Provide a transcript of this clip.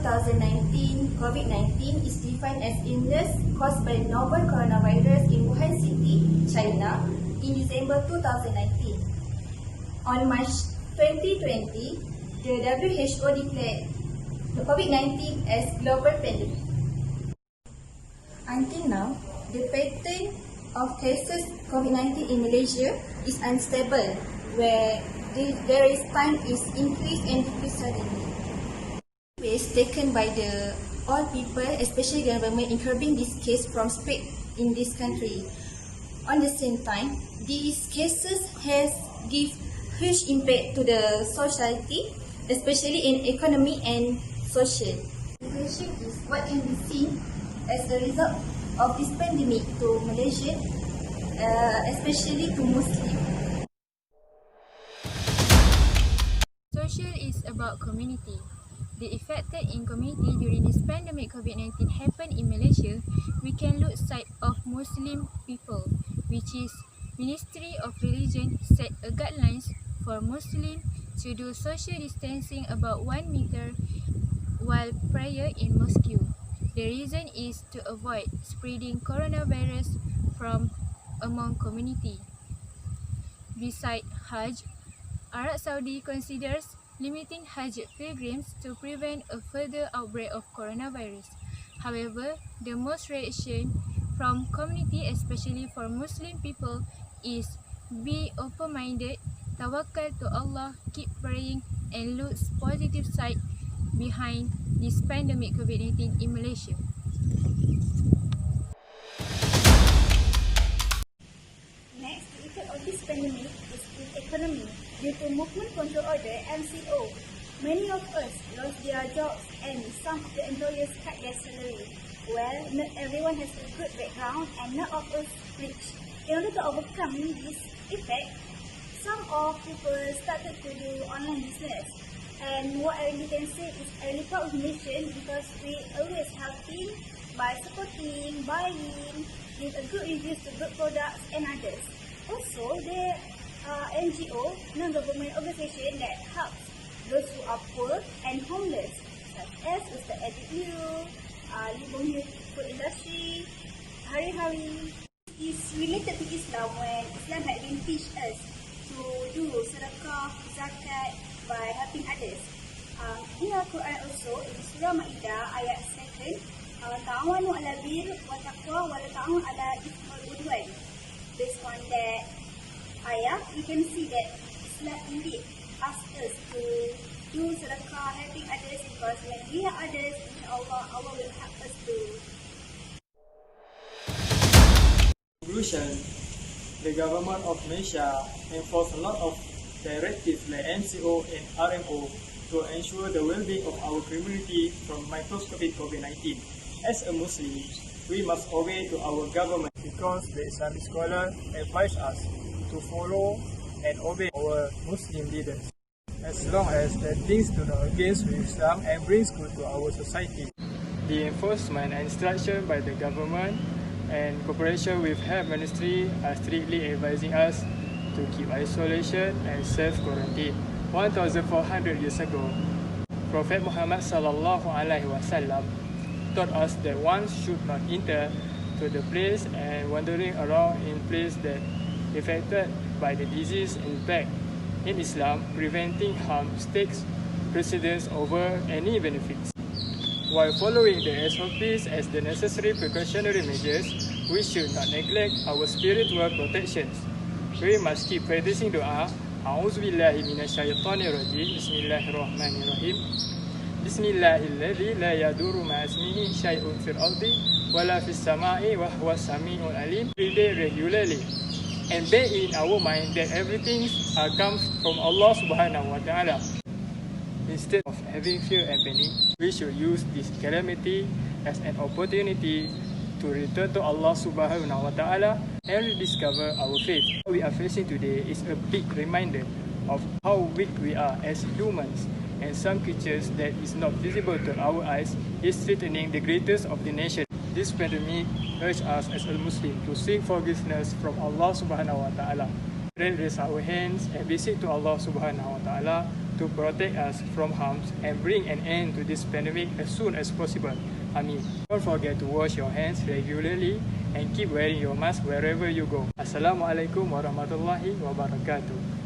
2019, COVID-19 is defined as illness caused by novel coronavirus in Wuhan City, China, in December 2019. On March 2020, the WHO declared the COVID-19 as global pandemic. Until now, the pattern of cases COVID-19 in Malaysia is unstable, where there is time is increased and decreased suddenly. Ways taken by all people, especially government, in curbing this case from spread in this country. On the same time, these cases has give huge impact to the society, especially in economy and social. Situation is what can be seen as a result of this pandemic to Malaysia, especially to Muslims. Social is about community. The affected in community during this pandemic COVID-19 happened in Malaysia, we can lose sight of Muslim people, which is Ministry of Religion set a guidelines for Muslim to do social distancing about 1 meter while prayer in mosque. The reason is to avoid spreading coronavirus from among community. Besides Hajj, Arab Saudi considers limiting Hajj pilgrims to prevent a further outbreak of coronavirus. However, the most reaction from community, especially for Muslim people, is be open-minded, tawakkal to Allah, keep praying, and look positive side behind this pandemic COVID-19 in Malaysia. Next, the effect of this pandemic is in economy. Due to Movement Control Order (MCO), many of us lost their jobs and some of the employers cut their salary. Well, not everyone has a good background and not all of us rich. In order to overcome this effect, some of people started to do online business. And what I really can say is I really proud of Nation because we always helping by supporting, buying, give a good reviews to good products and others. Also, there NGO, non-government organisation that helps those who are poor and homeless, such as Ustaz Edit Liu, Libong Food Industry, Hari-Hari. Is related to Islam when Islam had been teach us to do sedekah, zakat by helping others. In Al-Quran also, in Surah Ma'idah ayat 2, ta'awanu ala bir wa taqwa wa la ta'awanu ala ithmi wal udwan. Based on that ayah, we can see that Islam indeed asks us to do sedekah, helping others, because when we help others, insyaAllah, Allah will help us too. Conclusion, the government of Malaysia enforced a lot of directives like MCO and RMO to ensure the well-being of our community from microscopic COVID-19. As a Muslim, we must obey to our government because the Islamic scholar advise us to follow and obey our Muslim leaders, as long as the things do not against Islam and brings good to our society. The enforcement and instruction by the government and cooperation with Health Ministry are strictly advising us to keep isolation and self-quarantine. 1,400 years ago, Prophet Muhammad sallallahu alaihi wasallam taught us that one should not enter to the place and wandering around in place that affected by the disease. In fact, in Islam, preventing harm takes precedence over any benefits. While following the SOPs as the necessary precautionary measures, we should not neglect our spiritual protections. We must keep practicing dua. A'udzubillahi minasyaitonirrajim. Bismillahirrahmanirrahim. Bismillahilladzi la yadurru ma'asmihi syai'un fil ardi wala fis sama'i wa huwas sami'ul alim. Every day regularly, and bear in our mind that everything comes from Allah subhanahu wa ta'ala. Instead of having fear and panic, we should use this calamity as an opportunity to return to Allah subhanahu wa ta'ala and rediscover our faith. What we are facing today is a big reminder of how weak we are as humans, and some creatures that is not visible to our eyes is threatening the greatest of the nation. This pandemic urges us as a Muslim to seek forgiveness from Allah subhanahu wa ta'ala. Raise our hands and beseech to Allah subhanahu wa ta'ala to protect us from harms and bring an end to this pandemic as soon as possible. Amin. Don't forget to wash your hands regularly and keep wearing your mask wherever you go. Assalamualaikum warahmatullahi wabarakatuh.